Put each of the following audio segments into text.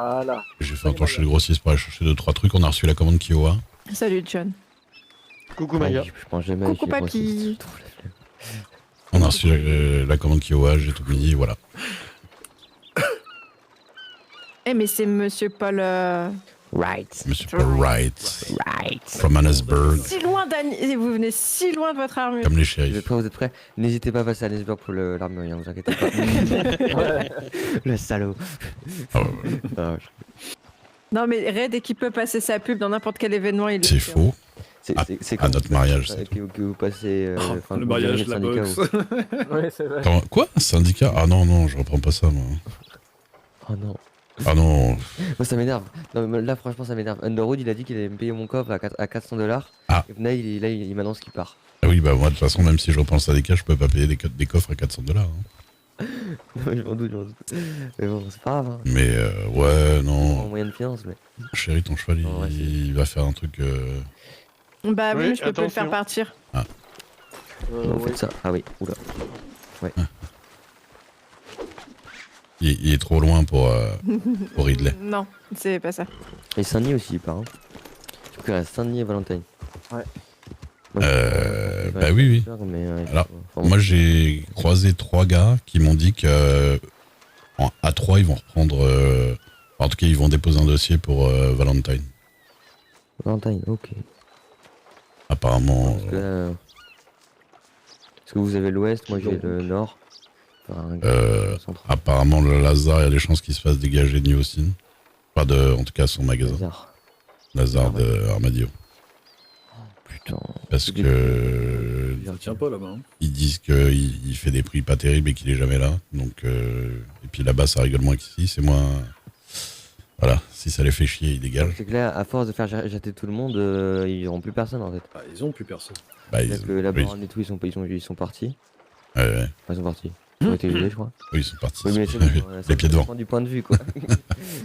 Voilà. J'ai fait un tour chez le grossiste pour aller chercher 2-3 trucs. On a reçu la commande Kiowa. Salut John. Coucou Maya. Je pense jamais Coucou, chez le papy. grossiste, je trouve la flemme. On a reçu la commande Kiowa, j'ai tout mis, voilà. Eh mais c'est Monsieur Paul... Right. Monsieur Paul Wright, Right. from Annesburg, Si loin d'Annie... Vous venez si loin de votre armure. comme les Vous shérifs. êtes prêts, vous êtes prêts? N'hésitez pas à passer à Nesburg pour l'armurier, vous inquiétez pas. Le salaud. Ah, Ah, Non mais Red, dès qu'il peut passer sa pub dans n'importe quel événement, il le c'est fait. faux. c'est À quand notre vous mariage, passez, c'est que vous passez... enfin, Le vous mariage, devenez la syndicat, boxe. Ouais, c'est vrai. Quoi? Syndicat? Ah non, je reprends pas ça, moi. Oh non. Ah non. Moi ça m'énerve. Non mais là franchement ça m'énerve. Underwood il a dit qu'il allait me payer mon coffre à $400. Ah. Et là il m'annonce qu'il part. Ah oui, bah moi, de toute façon, même si je reprends le syndicat, je peux pas payer des coffres à $400. Hein. Non, je m'en doute. Mais bon c'est pas grave. Hein. Mais ouais, En non. moyen de finance mais. Chérie, ton cheval, Non, ouais, il va faire un truc... Bah oui, Oui, je peux pas le faire attention. partir. Non, Oui. faites ça. Ah oui, oula. Il est trop loin pour Ridley. Non, c'est pas ça. Et Saint-Denis aussi il part. Hein. Je crois qu'il reste Saint-Denis et Valentine. Ouais. Moi, je- Bah oui. Mais, Alors, enfin, Moi, j'ai croisé 3 gars qui m'ont dit que à 3, ils vont reprendre... en tout cas, ils vont déposer un dossier pour Valentine. Valentine, ok. Apparemment... Parce que là, parce que vous avez l'ouest, moi j'ai le nord. Enfin, Euh, le centre. Apparemment, le Lazare, il y a des chances qu'il se fasse dégager de New Austin. Pas de, en tout cas, son magasin. Bizarre. Lazare Ah ouais. de Armadillo. Putain. Parce que Ça tient pas là-bas. Hein. ils disent qu'il fait des prix pas terribles et qu'il est jamais là. Donc, et puis là-bas, ça rigole moins qu'ici. C'est moins. Voilà, si ça les fait chier, ils dégagent. C'est que là, à force de faire jeter tout le monde, ils n'auront plus personne en fait. Ah, ils ont plus personne. Bah, C'est que la oui, baronne et tout, ils sont partis. ouais. Enfin, ils sont partis. Ils ont été obligés, je crois. Oui, ils sont partis. Oui, mais c'est bon, Les pieds devant. dépend du point de vue, quoi.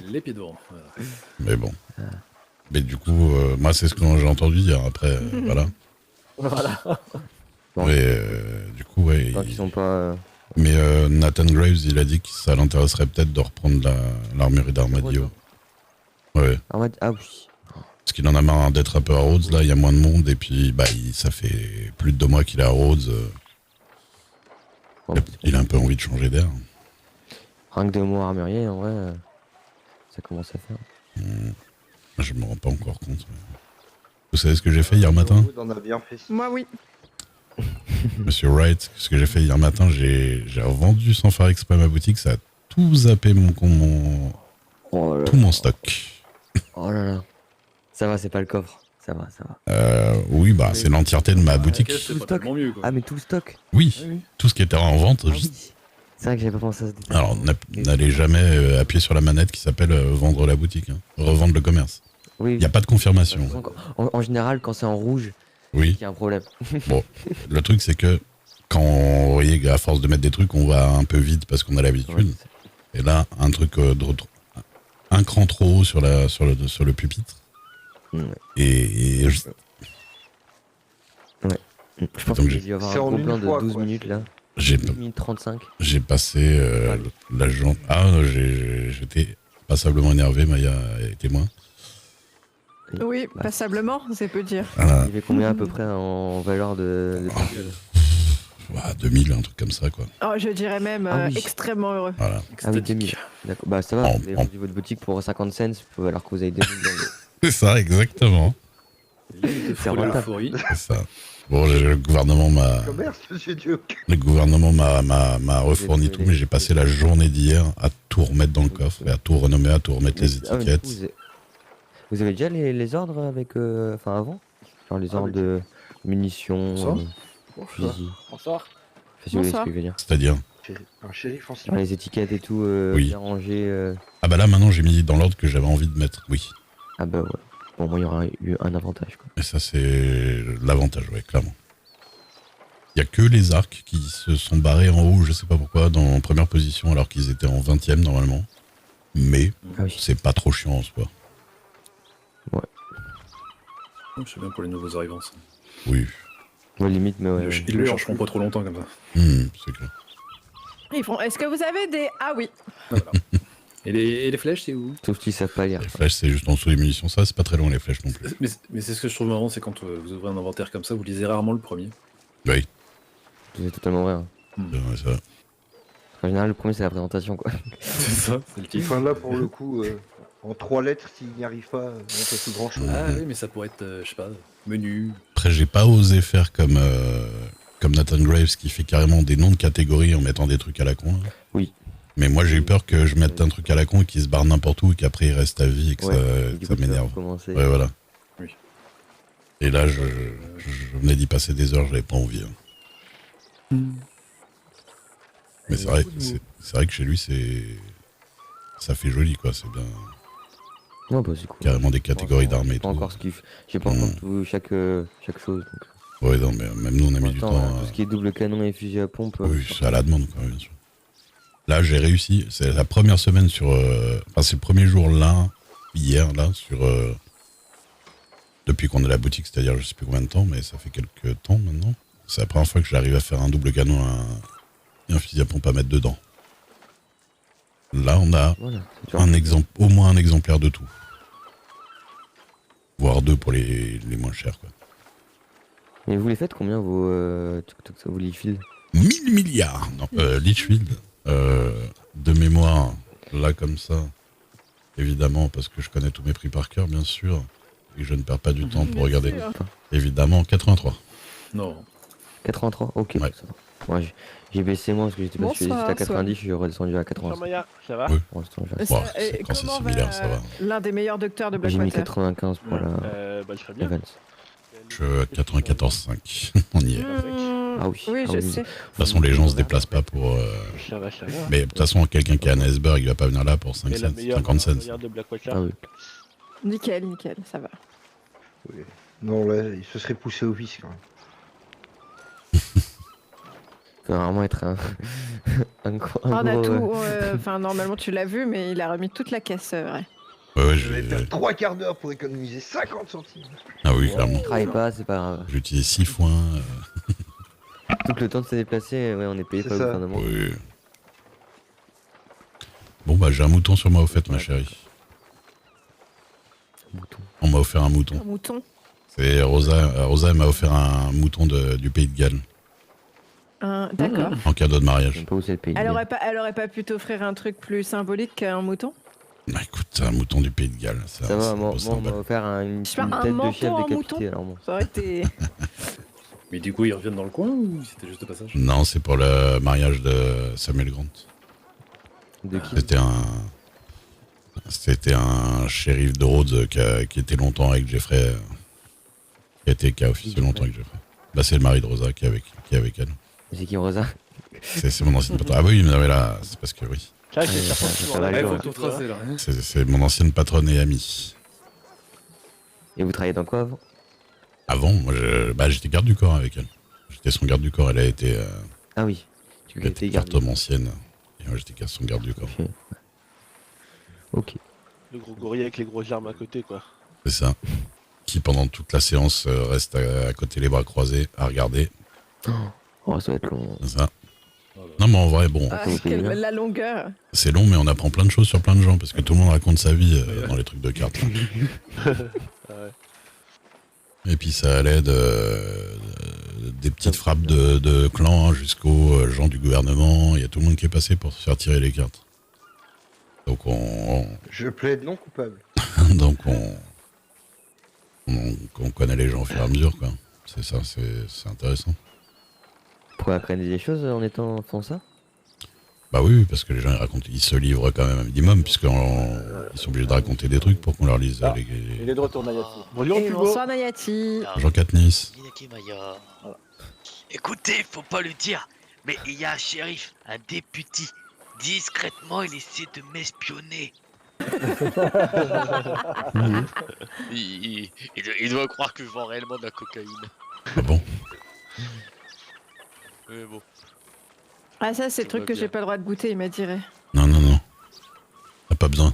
Les pieds devant. Voilà. Mais bon. Mais du coup, moi, c'est ce que j'ai entendu dire. Après, voilà. Voilà. Bon. Mais du coup, ouais. Tant qu'ils sont pas. Mais Nathan Graves, il a dit que ça l'intéresserait peut-être de reprendre l'armurerie d'Armadillo. Ouais. Ah oui. Parce qu'il en a marre d'être un peu à Rhodes, là, il y a moins de monde, et puis bah, ça fait plus de 2 mois qu'il est à Rhodes. Bon, Il a un peu envie de changer d'air. rien que 2 mois armurier, en vrai, ça commence à faire. Je me rends pas encore compte. Mais... Vous savez ce que j'ai fait hier matin, On a bien fait. Moi oui. Monsieur Wright? Ce que j'ai fait hier matin, j'ai revendu sans faire exprès ma boutique, ça a tout zappé Oh là là. tout mon stock. Oh là là. Ça va, c'est pas le coffre. Ça va. Oui, bah c'est l'entièreté de ma boutique. La caisse, c'est Tout pas stock. tellement mieux quoi. Ah, mais tout le stock. Oui, Oui. tout ce qui était en vente. Ah juste- oui. C'est vrai que j'avais pas pensé à ce détail. Alors, n'allez jamais appuyer sur la manette qui s'appelle vendre la boutique, hein. Revendre le commerce. Oui. Il n'y a pas de confirmation. En général, quand c'est en rouge, Oui. il y a un problème. Bon, le truc c'est que quand vous voyez à force de mettre des trucs, on va un peu vite parce qu'on a l'habitude. Ouais, Et là, un truc un cran trop haut sur le pupitre. Ouais. Et je pense Donc, qu'il va y avoir c'est un en gros une plan de fois, 12 quoi. minutes là. j'ai 12 minutes 35. passé la journée. Ah, j'étais passablement énervé, Maya est témoin. Oui, passablement, c'est peu dire. Voilà. Il fait combien à peu près en valeur de... Voilà, 2000, un truc comme ça, quoi. Oh, je dirais même Ah oui. extrêmement heureux. Voilà. Ah oui, 2000. D'accord. Bah ça va, vous avez vendu votre boutique pour 50 cents, alors que vous avez 2000 dans le... C'est ça, exactement. Il était C'est frôlé rentable. l'euphorie. C'est ça. Bon, le gouvernement Commerce, monsieur Duke. m'a refourni tout, mais j'ai passé la journée d'hier à tout remettre dans le coffre et à tout renommer, à tout remettre les Ah, mais du coup, étiquettes. vous avez déjà les ordres avec... Enfin avant. Genre les ordres Avec- de munitions, Bonsoir. fusils. Bonsoir. Enfin, si vous voyez ce Bonsoir. que je veux dire. C'est-à-dire. Un shérif en Genre les étiquettes et tout, Oui. bien rangées. Ah bah là, maintenant, j'ai mis dans l'ordre que j'avais envie de mettre. Oui. Ah bah ouais. Bon, moi il y aura eu un avantage quoi. Et ça, c'est l'avantage, ouais, clairement. Il n'y a que les arcs qui se sont barrés en haut, je sais pas pourquoi, en première position, alors qu'ils étaient en 20e normalement. Mais Ah oui. c'est pas trop chiant en soi. C'est bien pour les nouveaux arrivants. Ça. Oui. Ouais, limite, mais ouais. Ils le chercheront pas trop longtemps comme ça. C'est clair. Ils font. Est-ce que vous avez des. Ah oui. Voilà. Et les flèches, c'est où? Sauf qu'ils savent pas lire. Les flèches, c'est juste en dessous des munitions. Ça, c'est pas très long, les flèches non plus. Mais c'est ce que je trouve marrant, c'est quand vous ouvrez un inventaire comme ça, vous lisez rarement le premier. Oui, C'est totalement vrai. Hein. c'est ça. En général, le premier, c'est la présentation, quoi. C'est ça, c'est le titre. Enfin là, pour le coup, en 3 lettres, s'il n'y arrive pas, on peut plus grand chose. Ah oui, mais ça pourrait être, je sais pas, menu. Après, j'ai pas osé faire comme Nathan Graves qui fait carrément des noms de catégories en mettant des trucs à la con. Là. Oui. Mais moi, j'ai eu peur que je mette un truc à la con et qu'il se barre n'importe où et qu'après il reste à vie et que Et du ça coup, tu vas m'énerve. recommencer. Ouais, voilà. Oui. Et là, je venais d'y passer des heures, j'avais pas envie. Hein. Mais c'est vrai que chez lui, ça fait joli, quoi. C'est bien. Ouais, bah, c'est cool. Carrément des catégories J'ai d'armées et pas tout. encore ce qu'il J'ai pas encore tout, chaque chose. Donc. Ouais, non, mais même nous, on a mis du Pour temps. l'instant, tout ce qui est double canon et fusil à pompe. Oui, c'est à la demande, quoi, bien sûr. Là, j'ai réussi. C'est la première semaine sur. Enfin, c'est le premier jour là, hier, là, sur. Depuis qu'on est à la boutique, c'est-à-dire je sais plus combien de temps, mais ça fait quelques temps maintenant. C'est la première fois que j'arrive à faire un double canon et un fusil à pompe à mettre dedans. Là, on a Voilà, c'est dur. au moins un exemplaire de tout. Voire 2 pour les moins chers, quoi. Mais vous les faites combien vos vos Litchfield 1000 milliards. Non, Litchfield, de mémoire, là comme ça, évidemment, parce que je connais tous mes prix par cœur, bien sûr, et que je ne perds pas du temps pour regarder. sûr. Évidemment, 83. Non. 83. Ok. Ouais. Ça va. Moi, j'ai baissé moi parce que j'étais Bonsoir, à 90, je suis redescendu à 80. Maya, ça va? Oui. Pour l'instant, j'ai- Ça- Bon, c'est- et quand c'est comment similaire, ça va. L'un des meilleurs docteurs de J'ai mis Blackwater. 95 pour la Bah, très bien. Evans. Je suis à 94,5. On y est. De Ah oui. Oui, Ah je oui. sais. toute façon, les gens se déplacent pas pour. Ça va, ça va. Mais de toute façon, quelqu'un qui est à Iceberg, il va pas venir là pour 5 Et la cents, meilleure 50 cents. meilleure de Blackwater. Ah oui. Nickel, ça va. Oui. Non, là, il se serait poussé au vice quand même. Il peut vraiment être un un gros. On a gros, tout. Enfin, normalement, tu l'as vu, mais il a remis toute la caisse, c'est vrai. Ouais, Je vais faire 3 quarts d'heure pour économiser 50 centimes. Ah oui, clairement. Travaille pas, c'est pas grave. J'utilise 6 foins. Tout le temps de se déplacer, ouais, on est payé C'est pas ça. au fin de mois. Oui. Bon, bah, j'ai un mouton sur moi, au fait, ma chérie. Mouton. On m'a offert un mouton. Un mouton. C'est Rosa. Rosa elle m'a offert un mouton du Pays de Galles D'accord. en cadeau de Je sais mariage. même pas où c'est le pays. Elle aurait pas pu t'offrir un truc plus symbolique qu'un mouton? Bah écoute, c'est un mouton du Pays de Galles. Ça va, c'est moi, beau, moi, ça on emballe. m'a offert une Je sais pas, un tête de menton chef en décapité, mouton alors bon. Ça aurait été. Mais du coup, ils reviennent dans le coin ou c'était juste de passage? Non, c'est pour le mariage de Samuel Grant. De qui C'était un shérif de Rhodes qui était longtemps avec Jeffrey. Qui a officié longtemps avec Jeffrey. Bah c'est le mari de Rosa qui est avec elle. C'est qui Rosa C'est mon ancienne patronne. Ah oui, mais là, c'est parce que oui. Ça, c'est ça va, Ah, il le faut jour, tout tracer là. hein. C'est mon ancienne patronne et amie. Et vous travaillez dans quoi avant Avant, moi, j'étais garde du corps avec elle. J'étais son garde du corps. Elle a été Ah oui. Tu elle étais était gardé. cartomancienne. Et moi, j'étais son garde du corps. Ok. Ok. Le gros gorille avec les grosses armes à côté, quoi. C'est ça. Qui, pendant toute la séance, reste à côté les bras croisés, à regarder. Oh, ça va être long. C'est ça. Non, mais en vrai, bon, Ah, vous payez bien. la longueur. c'est long, mais on apprend plein de choses sur plein de gens, parce que tout le monde raconte sa vie dans les trucs de cartes. Ah ouais. Et puis ça allait des petites frappes de clans jusqu'aux gens du gouvernement. Il y a tout le monde qui est passé pour se faire tirer les cartes. Donc Je plaide non coupable. donc on connaît les gens au fur et à mesure, quoi. C'est ça, c'est intéressant. Vous pouvez apprendre des choses en faisant ça Bah oui, parce que les gens ils se livrent quand même un minimum, puisqu'ils sont obligés de raconter des trucs pour qu'on leur lise Il est de retour, Nayati. Bonjour, Et Hugo. bonsoir Nayati. Jean Katniss. Inaki Maya. Écoutez, faut pas le dire, mais il y a un shérif, un député. Discrètement, il essaie de m'espionner. il doit croire que je vends réellement de la cocaïne. Ah bon? Mais bon. Ah, ça, c'est le Tout truc va que bien. j'ai pas le droit de goûter, il m'a dit. Non, non, non. T'as pas besoin.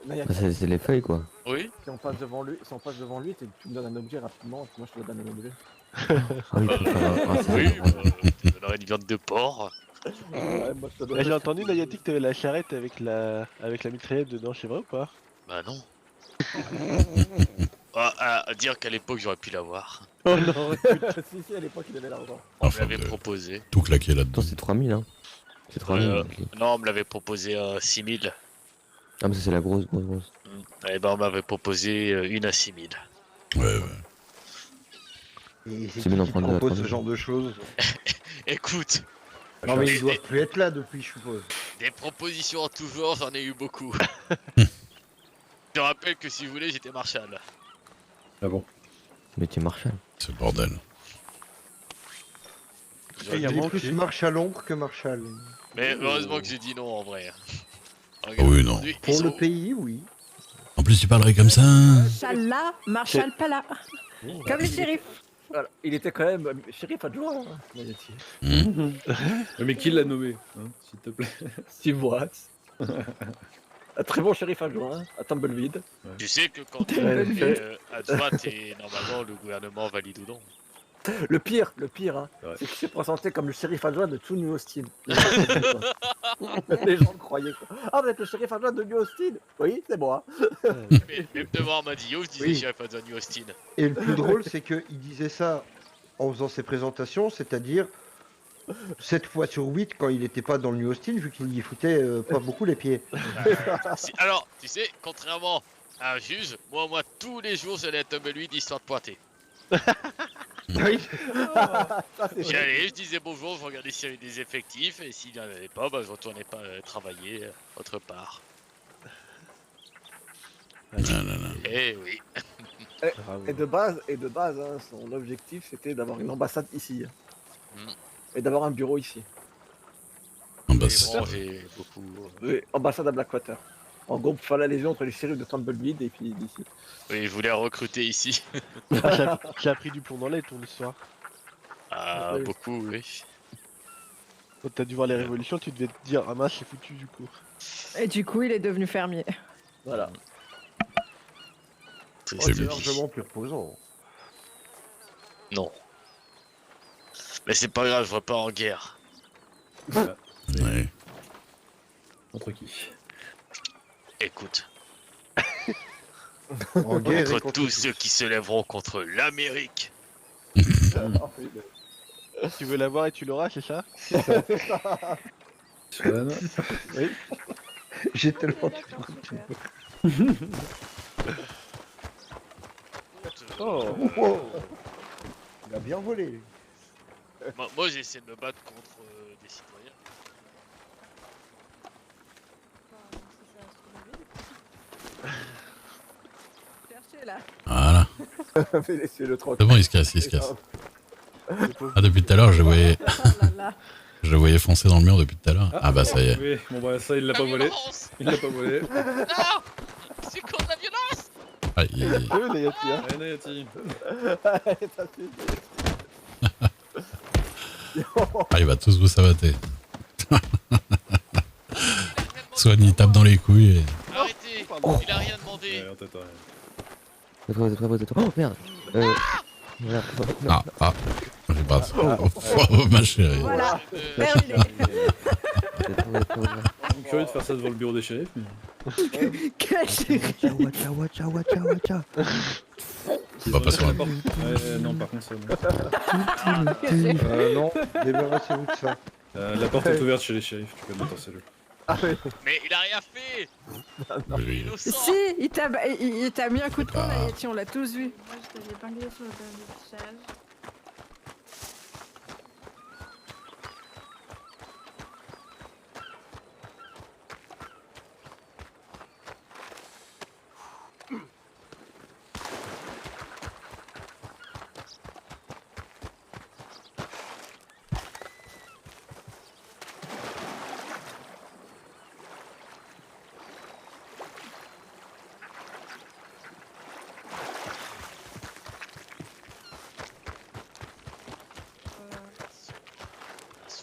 Nayati, C'est les feuilles, quoi. Oui. si on passe devant lui, tu me donnes un objet rapidement, et puis moi je te donne un objet. Ah oui, faut faire un- Oui, c'est ça. je donnerai une viande de porc. Ouais, moi, ça doit J'ai être- entendu Nayati que t'avais la charrette avec la mitraillette dedans, c'est vrai ou pas? Bah non. À dire qu'à l'époque j'aurais pu l'avoir. Oh non, si, à l'époque, il avait l'argent. On me Enfin, l'avait de- proposé. Tout claqué là-dedans. Attends, c'est 3000, hein. C'est 3000. Non, on me l'avait proposé 6000. Ah, mais ça, c'est la grosse. Et ben on m'avait proposé une à 6000. Ouais, ouais. Et c'est C'est qui bien d'en qui prendre deux à propose ce 3000. genre de choses? Écoute, Non mais des- ils doivent plus être là depuis, je suppose. des propositions en tout genre, j'en ai eu beaucoup. Je rappelle que si vous voulez, j'étais Marshall. Ah bon. Mais t'es Marshall. C'est le bordel. J'aurais Il y a dit- Il est manqué. plus Marshall l'ombre que Marshall. Mais heureusement que j'ai dit non en vrai. Ah oui, non. Aujourd'hui, ils Pour le sont- pays, oui. En plus, tu parlerais comme ça. Marshall là, Marshall pas là. Comme les shérifs. Voilà. Il était quand même shérif adjoint, hein, Nayati. Mais qui l'a nommé, hein, s'il te plaît? Steve Watts. Un très bon shérif adjoint à Tumbleweed. Tu sais que quand tu Ouais, es adjoint, et normalement le gouvernement valide ou non. Le pire, hein, Ouais. c'est qu'il s'est présenté comme le shérif adjoint de tout New Austin. Les gens le croyaient. Quoi. Ah, vous êtes le shérif adjoint de New Austin? Oui, c'est moi. Mais même devant Armadillo, je disais Oui. shérif adjoint New Austin. Et le plus drôle, c'est qu'il disait ça en faisant ses présentations, c'est-à-dire 7 fois sur 8 quand il n'était pas dans le New Austin, vu qu'il y foutait pas beaucoup les pieds. Alors, tu sais, contrairement à un juge, moi tous les jours j'allais à Tumbleweed histoire de pointer. Oui. Ça, c'est J'y vrai. allais, je disais bonjour, je regardais s'il y avait des effectifs, et s'il n'y en avait pas, bah, je retournais pas travailler autre part. Non, non, non. Eh oui. Bravo. Et de base, hein, son objectif c'était d'avoir une ambassade ici. Mm. Et d'avoir un bureau ici. Ah bah, Mais c'est- bon, j'ai beaucoup. Oui, ambassade à Blackwater. En gros, pour faire la légion entre les shérifs de Tumbleweed et puis d'ici. Oui, je voulais recruter ici. J'ai appris du plomb dans l'aile ton histoire. Ah, Oui. beaucoup, oui. Quand t'as dû voir les révolutions, tu devais te dire ah mince, c'est foutu du coup. Et du coup, il est devenu fermier. Voilà. C'est Oh, C'est c'est lui. largement plus reposant. Non. Mais c'est pas grave, je vois pas en guerre. ouais. Entre qui? Écoute, En guerre et contre contre tous ceux qui se lèveront contre l'Amérique. Tu veux l'avoir et tu l'auras, c'est ça? Swan. J'ai tellement... Oh. Oh. Il a bien volé. Moi j'ai essayé de me battre contre des citoyens. Cherchez là. Voilà. Mais laissez le troc. C'est bon, il se casse, il se casse. Ah, depuis tout à l'heure, je voyais, Oh là là. je le voyais foncer dans le mur depuis tout à l'heure. Ah bah ça y est. Oui, bon bah ça il l'a pas volé. violence. Il l'a pas volé. Non. C'est contre la violence. Ah, Oui, Nayati, hein. Allez Nayati. ah, il va tous vous saboter. Swan, il tape dans les couilles et... Arrêtez. Il a rien demandé. Ouais, attends. Oh merde. Voilà. Ah, j'ai pas... Oh, ma chérie. Voilà. Euh, Terminé. Je suis curieux de faire ça devant le bureau des shérifs. Mais... Quel shérif. On va pas sur la porte. Ouais, non, par contre ça. Non. Non, débarrassez-vous de ça. La porte est ouverte chez les shérifs, tu peux te mettre en cellule. Mais il a rien fait. Oui. Innocent. Si, il t'a mis un coup de poing, Ah. là, Yeti, on l'a tous vu. Moi, je t'avais épinglé sur le permis d'affichage.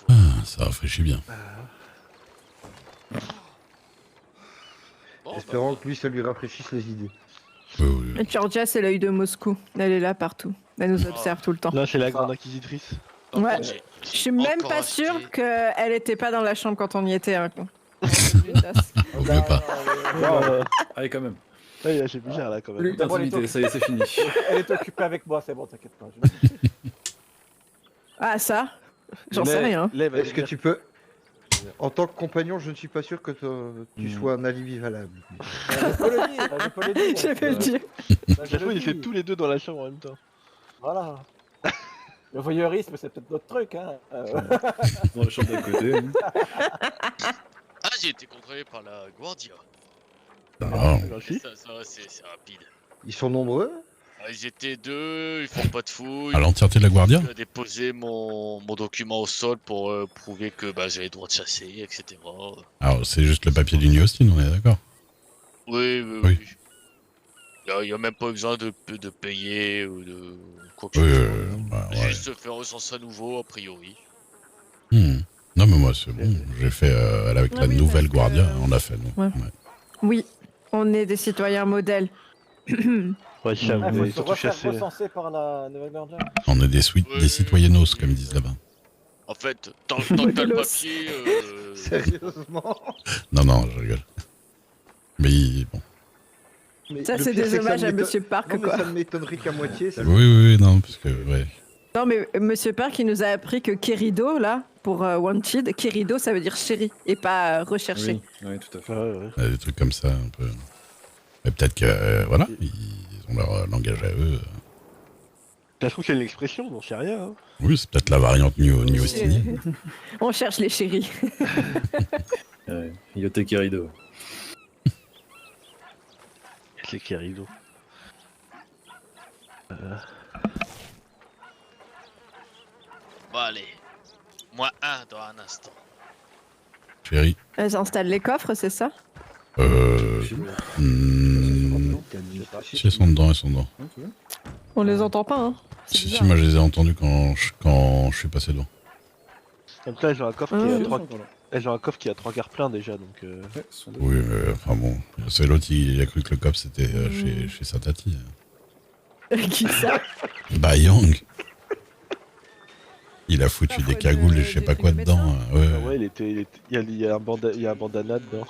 Ah, ça rafraîchit bien. Bon, Espérons que lui, ça lui rafraîchisse les idées. Oui, oui, oui. Et Georgia, c'est l'œil de Moscou. Elle est là partout. Elle nous observe tout le temps. Là, c'est la grande inquisitrice. Ouais. J'ai Je suis même encore pas acheté- sûre qu'elle était pas dans la chambre quand on y était. Hein. Vaut mieux pas. Allez, quand même. Ouais, j'ai bougé là quand même. Lui, d'abord, D'intimité, ça y est, c'est fini. Elle est occupée avec moi, c'est bon, t'inquiète pas. Ah, ça j'en sais rien. Est-ce que tu peux... En tant que compagnon, je ne suis pas sûr que tu sois un alibi valable. Je peux le dire, je peux le dire. Je vais le dire. Ça se trouve, ils étaient tous les deux dans la chambre en même temps. Voilà. Le voyeurisme, c'est peut-être notre truc, hein. Dans la chambre d'à côté. hein. Ah, j'ai été contrôlé par la Guardia. Ah, Merci. Ça c'est rapide. Ils sont nombreux? Ah, ils étaient deux, ils font pas de fouilles. à l'entièreté de la Guardia? J'ai déposé mon document au sol pour prouver que j'avais le droit de chasser, etc. Alors, c'est juste le papier du New Austin, on est d'accord? Oui, oui, Oui. oui. Il y a même pas besoin de payer ou de quoi que Oui, ce soit. bah, J'ai ouais. juste fait recenser à nouveau, a priori. Hmm. Non, mais moi, c'est bon. J'ai fait avec Ah la oui, nouvelle parce que- Guardia, on l'a fait, nous. Ouais. Ouais. Oui, on est des citoyens modèles. Ouais, Il vous faut avez se surtout refaire chassé. recenser par la nouvelle Guardia. On est des, Ouais. des citoyennos, comme ils disent là-bas. En fait, tant que t'as le Modelos. papier, Sérieusement? Non, non, je rigole. Mais bon. Mais Ça, le c'est pire, des que ça hommages à m'étonne- Monsieur Park, Non, mais quoi. ça ne m'étonnerait qu'à moitié. Oui, oui, oui, non, parce que, ouais. Non, mais Monsieur Park, il nous a appris que Kerido, là, pour Wanted, Kerido, ça veut dire chéri et pas recherché. Oui, oui, tout à fait. Ouais. Il y a des trucs comme ça, un peu. Mais peut-être que, voilà, ils ont leur langage à eux. Ça se trouve, c'est une expression, j'en sais rien. Hein. Oui, c'est peut-être la variante New Austinienne. On cherche les chéris. Ouais. Yote Kerido. C'est Kerido. bon allez. Moi un dans un instant. Chérie. Elles installent les coffres, c'est ça? Si, elles sont dedans, elles sont dedans. On les entend pas, hein? C'est Si, bizarre. si, moi je les ai entendus quand je suis passé devant. Comme ça, elles ont un coffre Ah, qui a oui. 3... Elles ont un coffre qui a 3 quarts plein déjà, donc... Ouais, ce sont deux. Oui, mais enfin bon. C'est l'autre, il a cru que le cop c'était chez sa tati. Qui ça? Bah, Yang. Il a foutu Parfois des cagoules et de- je sais des pas trucs quoi de dedans. Ouais. Ah ouais, il y a un bandana dedans.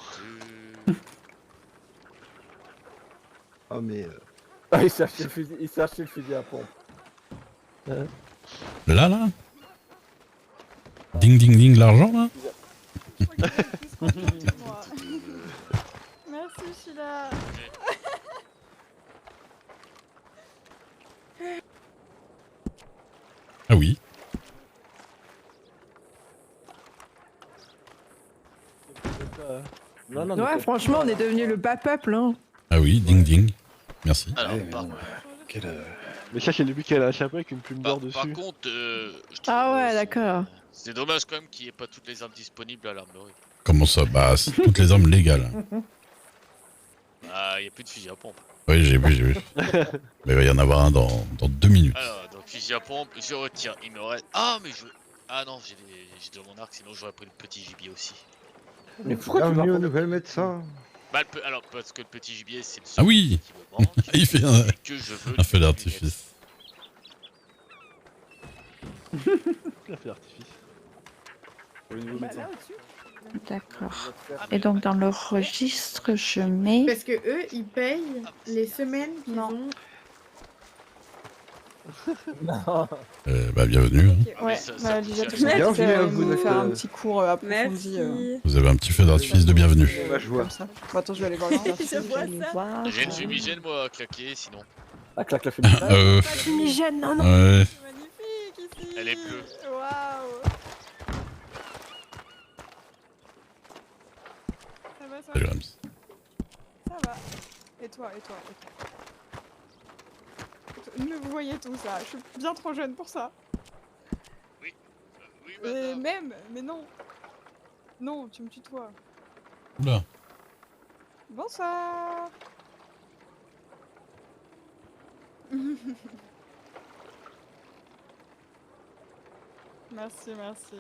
Ah, mais... Ah, il s'est acheté le fusil à pompe. Là, là. Ding, ding, ding, l'argent, là. Merci Sheila. Ah oui. Non, non, Ouais, mais franchement, on est devenu le bas peuple, hein. Ah oui, ding, ding. Merci. Alors, Ouais, mais par, bon, quel, Mais ça, c'est lui qui a un chapeau avec une plume d'or par dessus. contre, je trouve, Ah ouais, d'accord. C'est dommage quand même qu'il n'y ait pas toutes les armes disponibles à l'armerie. Comment ça? Bah, c'est toutes les armes légales. Ah, il n'y a plus de fusil à pompe. Oui, j'ai vu, j'ai vu. Mais il va y en avoir un dans 2 minutes. Alors, donc fusil à pompe, je retire. Il me reste. Ah, mais je. Ah non, j'ai de mon arc, sinon j'aurais pris le petit gibier aussi. Mais pourquoi tu vas Bienvenue au prendre... nouvel médecin. Bah, alors, parce que le petit gibier, c'est le seul Ah oui. qui me manque. Il fait et que je veux un feu lui d'artifice. La feu d'artifice. Au niveau Bah, médecin. là, au-dessus. D'accord. Ah, Et donc dans le registre, je mets. Parce que eux, ils payent les semaines qu'ils Non. ont. Non. Bah, bienvenue. hein. Ah, mais Ouais, ça- bah, ça- déjà ça- tout ça- ça, Bienvenue à vous, nous notre- faire un petit cours approfondi. Merci. Vous avez un petit feu d'artifice de bienvenue. Bah, je vois. Comme ça. Bon, attends, je vais aller voir le Je vois ça. voir. J'ai une fumigène, moi, à claquer, sinon. Ah, claque la fumée. Fumigène, non, non. Ouais. C'est magnifique ici. Elle est bleue. Waouh. Ça va, ça Salut, va. Rams. Ça va. Et toi, et toi, et toi. Mais vous voyez tout ça, je suis bien trop jeune pour ça. Oui, Et madame. même, mais non. Non, tu me tutoies. Oula. Bonsoir. Merci, merci.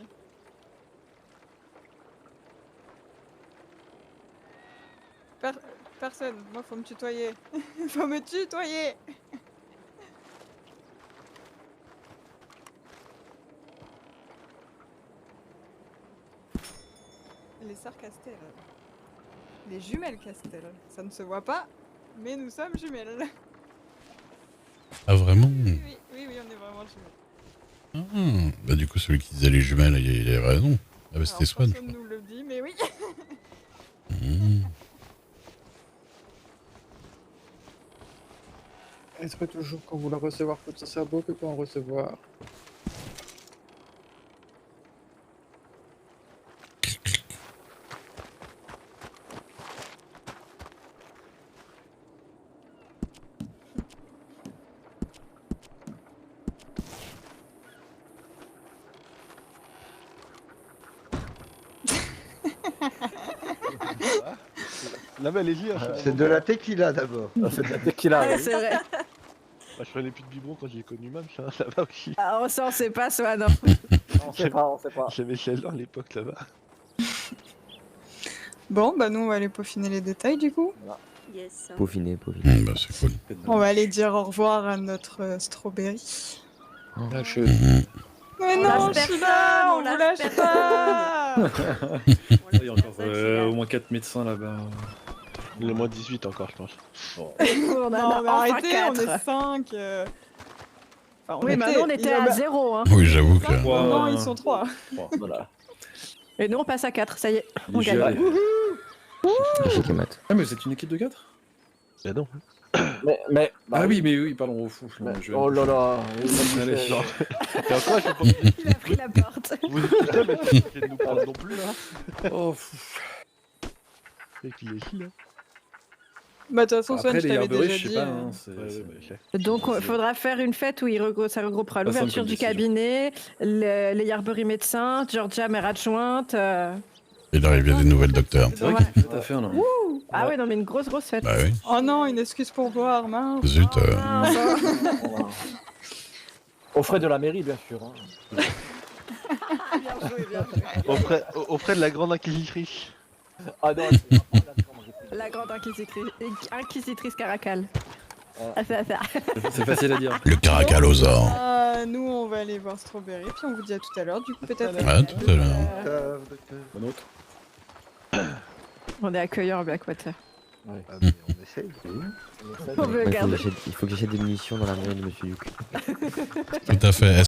Personne, moi faut me tutoyer. Faut me tutoyer. sœurs Castel. Les jumelles Castel. Ça ne se voit pas, mais nous sommes jumelles. Ah, vraiment? Oui, on est vraiment jumelles. Bah, du coup, celui qui disait les jumelles, il a raison. Ah, bah, c'était Alors, Swan, je personne crois. nous le dit, mais oui. Est-ce que toujours quand vous la recevoir comme ça, c'est beau que pas en recevoir? La belle est C'est de la tequila d'abord. C'est de la tequila. Ouais, oui. c'est vrai. Bah, je prenais plus de biberon quand j'ai connu Mams, hein, là-bas aussi. Ah, on s'en sait pas, Swan. hein. On sait pas, on sait pas. J'avais 16 ans à l'époque là-bas. Bon, bah nous on va aller peaufiner les détails du coup. Yes. Peaufiner, peaufiner. Bah, c'est cool. On va aller dire au revoir à notre strawberry. Lâche. Mais On non, lâche je suis personne, là, on on vous lâche lâche pas. Il y a encore au moins 4 médecins là-bas. Le moins 18 encore, je pense. On Non, mais enfin arrêtez, on 4. est 5. Oui, maintenant on était à 0. Hein. Oui, j'avoue que. Non, ils sont 3. Voilà. Et nous on passe à 4, ça y est. On Les gagne. jeunes. Échec et mat. Ah, mais vous êtes une équipe de 4? Bah non. Mais bah, Ah oui, mais pardon, au fou. mais- oh là là. Allez. Et encore, je peux pas Il a pris la porte. vous putain, mais tu ne nous parles non plus là. Oh, fou. Et puis les filles là. Bah de toute façon, Après, Swan, je les t'avais Herbery, déjà je sais dit. pas. Hein, c'est- Ouais, c'est- ouais, bah, je sais. Donc il faudra faire une fête où ça regroupera Ça me l'ouverture comme du décision. cabinet, les Yarbury médecins, Georgia mère adjointe. Et l'arrivée des nouvelles docteurs. C'est vrai qu'il y a une fête à faire là. Ah ouais, non mais une grosse fête. Bah oui. Oh non, une excuse pour boire, mince. Zut. Aux frais de la mairie, bien sûr. hein. Auprès de la grande inquisitrice. Ah non, c'est vraiment la grande La grande inquisitrice Caracal. Ah, ça. C'est facile à dire. Le caracalosaure. Nous, on va aller voir Strawberry, puis on vous dit à tout à l'heure. Du coup, peut-être. Ouais, tout à l'heure. Un autre. On est accueillant en Blackwater. Ah, mais on essaye. On veut Ouais, garder. il faut que j'achète des munitions dans la mairie de Monsieur Duc. Tout à fait.